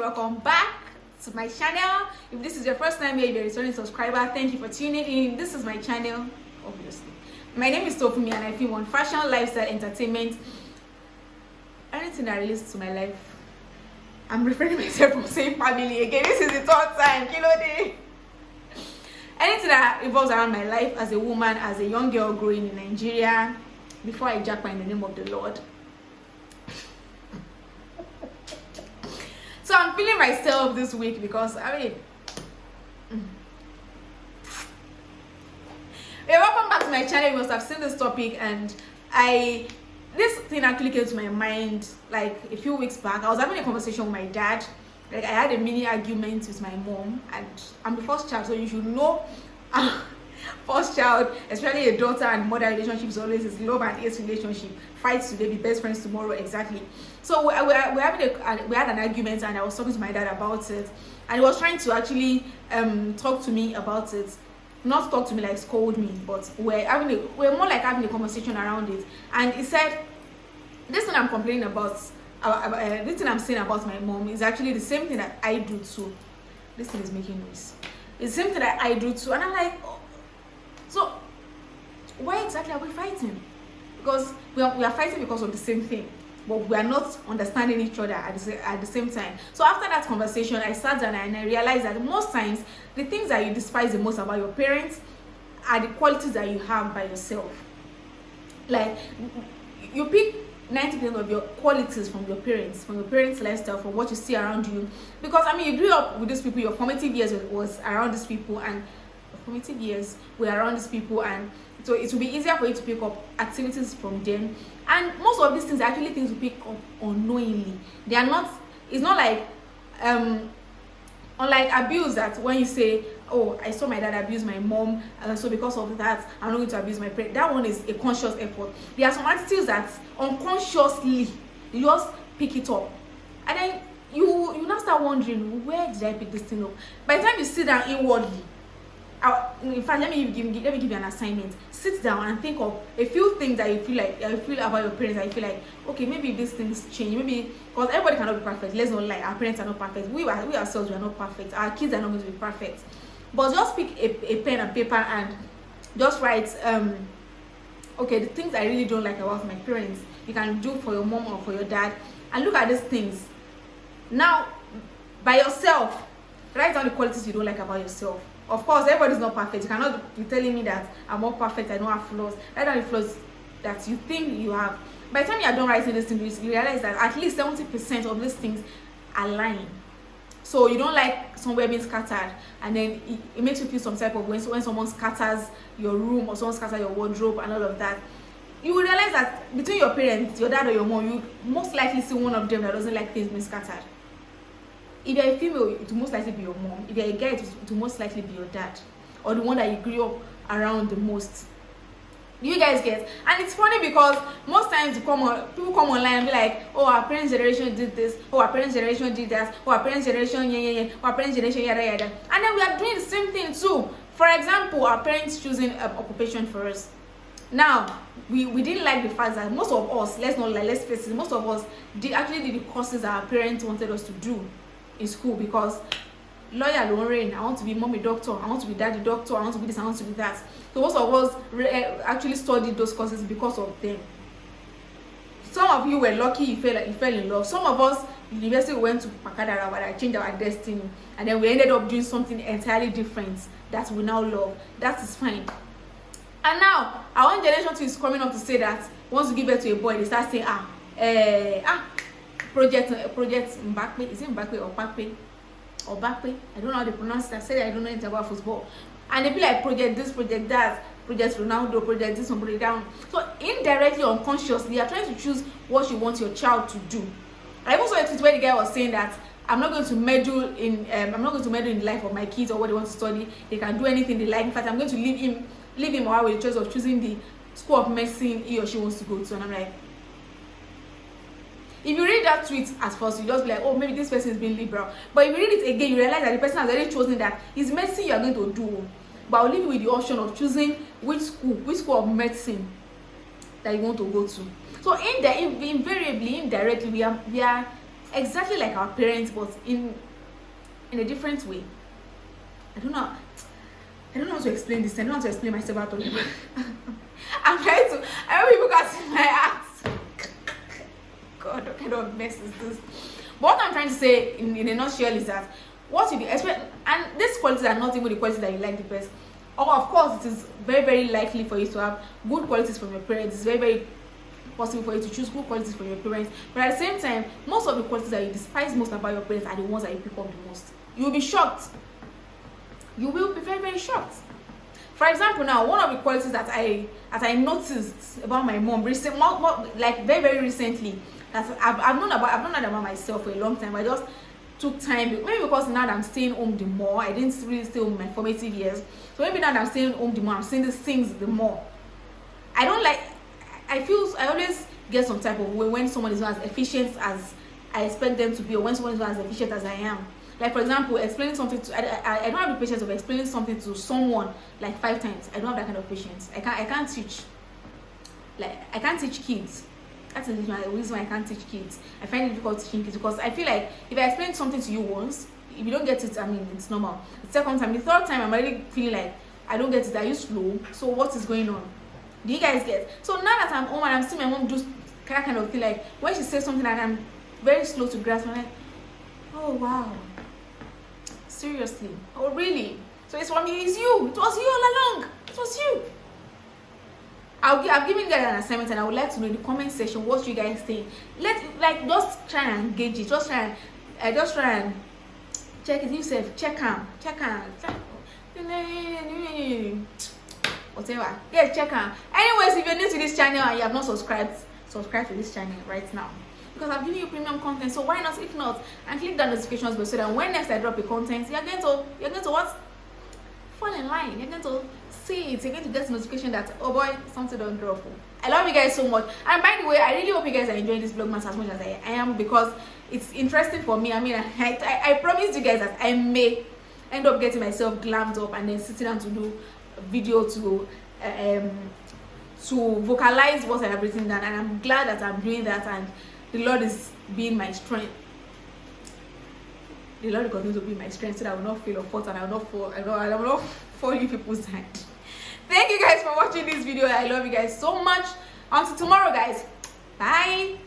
welcome back to my channel. If this is your first time here, you're a returning subscriber, thank you for tuning in. This is my channel, obviously. My name is Tofunmi and I film on fashion, lifestyle, entertainment, anything that relates to my life. I'm refraining myself from saying family again. This is the third time, day. Anything that revolves around my life as a woman, as a young girl growing in Nigeria, before I jack in the name of the Lord. So I'm feeling myself this week because welcome back to my channel. You must have seen this topic, and this thing actually came to my mind like a few weeks back. I was having a conversation with my dad. Like I had a mini argument with my mom, and I'm the first child, so you should know. First child, especially a daughter and mother relationship, is always this love and hate relationship. Fights today, be best friends tomorrow. Exactly. So we had an argument, and I was talking to my dad about it, and he was trying to actually talk to me about it. Not talk to me like scold me, but we're more like having a conversation around it. And he said, this thing I'm complaining about, this thing I'm saying about my mom is actually the same thing that I do too. This thing is making noise. It's the same thing that I do too. And I'm like, oh, so why exactly are we fighting? Because we are fighting because of the same thing, but we are not understanding each other at the same time. So after that conversation, I sat down and I realized that most times the things that you despise the most about your parents are the qualities that you have by yourself. Like you pick 90% of your qualities from your parents lifestyle, from what you see around you. Because you grew up with these people, your formative years was around these people, and your formative years were around these people, and so it will be easier for you to pick up activities from them. And most of these things are actually things you pick up unknowingly. They are not, it's not like unlike abuse, that when you say, oh, I saw my dad abuse my mom, and so because of that I'm not going to abuse my parent. That one is a conscious effort. There are some attitudes that unconsciously you just pick it up, and then you now start wondering, where did I pick this thing up? By the time you sit down inwardly, in fact, let me give you an assignment. Sit down and think of a few things that you feel about your parents, and you feel like, okay, maybe these things change, maybe because everybody cannot be perfect. Let's not lie, our parents are not perfect. We ourselves, we are not perfect. Our kids are not going to be perfect. But just pick a pen and paper and just write, okay, the things I really don't like about my parents, you can do for your mom or for your dad, and look at these things. Now, by yourself, write down the qualities you don't like about yourself. Of course, everybody's not perfect. You cannot be telling me that I'm not perfect, I don't have flaws. Write down the flaws that you think you have. By the time you are done writing these things, you realize that at least 70% of these things are lying. So you don't like somewhere being scattered, and then it makes you feel some type of when someone scatters your room or someone scatters your wardrobe and all of that. You will realize that between your parents, your dad or your mom, you most likely see one of them that doesn't like things being scattered. If you're a female, it will most likely be your mom. If you're a guy, it will most likely be your dad, or the one that you grew up around the most. You guys get? And it's funny because most times people come online and be like, oh, our parents' generation did this, oh, our parents' generation did that, oh, our parents' generation yeah, oh, our parents' generation yada yada. And then we are doing the same thing too. For example, our parents choosing occupation for us. Now, we didn't like the fact that most of us, let's face it, most of us actually did the courses that our parents wanted us to do in school, because lawyer don't reign. I want to be mommy doctor, I want to be daddy doctor, I want to be this, I want to be that. So most of us actually studied those courses because of them. Some of you were lucky, you fell in love. Some of us, university, went to Pakadara, but I changed our destiny, and then we ended up doing something entirely different that we now love. That is fine. And now our own generation too is coming up to say that once you give birth to a boy, they start saying project Mbakwe. Is it Mbakwe or Bakwe? Or Bakwe? I don't know how they pronounce it. I said I don't know anything about football. And they be like, project this, project that, project Ronaldo, project this, project that. So indirectly, unconsciously, you are trying to choose what you want your child to do. I even saw a tweet where the guy was saying that I'm not going to meddle in the life of my kids or what they want to study. They can do anything they like. In fact, I'm going to leave him or her with the choice of choosing the school of medicine he or she wants to go to. And I'm like, if you read that tweet at first, you just be like, oh, maybe this person is being liberal. But if you read it again, you realize that the person has already chosen that it's medicine you are going to do. But I'll leave you with the option of choosing which school of medicine that you want to go to. So invariably, indirectly, we are exactly like our parents, but in a different way. I don't know how to explain this. I don't know how to explain myself at all. I'm trying to. I know people can see my ass. God, what kind of mess is this? But what I'm trying to say in a nutshell is that what you expect, and these qualities are not even the qualities that you like the best. Or of course, it is very, very likely for you to have good qualities from your parents. It's very, very possible for you to choose good qualities from your parents. But at the same time, most of the qualities that you despise most about your parents are the ones that you pick up the most. You will be shocked. You will be very, very shocked. For example, now one of the qualities that I noticed about my mom like very, very recently, that I've known that about myself for a long time. I just took time, maybe because now that I'm staying home the more, I didn't really stay home in my formative years. So maybe now that I'm staying home the more, I'm seeing these things the more. I always get some type of way when someone is not as efficient as I expect them to be, or when someone is not as efficient as I am. Like for example, explaining something to I don't have the patience of explaining something to someone like 5 times. I don't have that kind of patience. I can't teach. Like I can't teach kids. That's the reason why I can't teach kids. I find it difficult teaching kids because I feel like if I explain something to you once, if you don't get it, I mean it's normal. The second time, the third time, I'm already feeling like I don't get it. Are you slow? So what is going on? Do you guys get? So now that I'm home and I'm seeing my mom do that kind of thing, like when she says something and I'm very slow to grasp, I'm like, oh wow, seriously? Oh really? So it's from me. It's you. It was you all along. It was you. I've given you guys an assignment, and I would like to know in the comment section what you guys think. Just try and engage it. Just try and check it yourself. Check them. Whatever. Yeah, check them. Anyways, if you're new to this channel and you have not subscribed, subscribe to this channel right now, because I've given you premium content. So why not? If not, and click that notifications bell so that when next I drop a content, you're going to what? Fall in line. You're going to see it. You're going to get the notification that, oh boy, something don't drop. I love you guys so much. And by the way, I really hope you guys are enjoying this Vlogmas as much as I am, because it's interesting for me. I mean, I promise you guys that I may end up getting myself glammed up and then sitting down to do a video to vocalize what I have written down. And I'm glad that I'm doing that, and the Lord is being my strength. The Lord will continue to be my strength, so that I will not fail or fault, and I will not fall in people's hands. Thank you guys for watching this video. I love you guys so much. Until tomorrow, guys. Bye.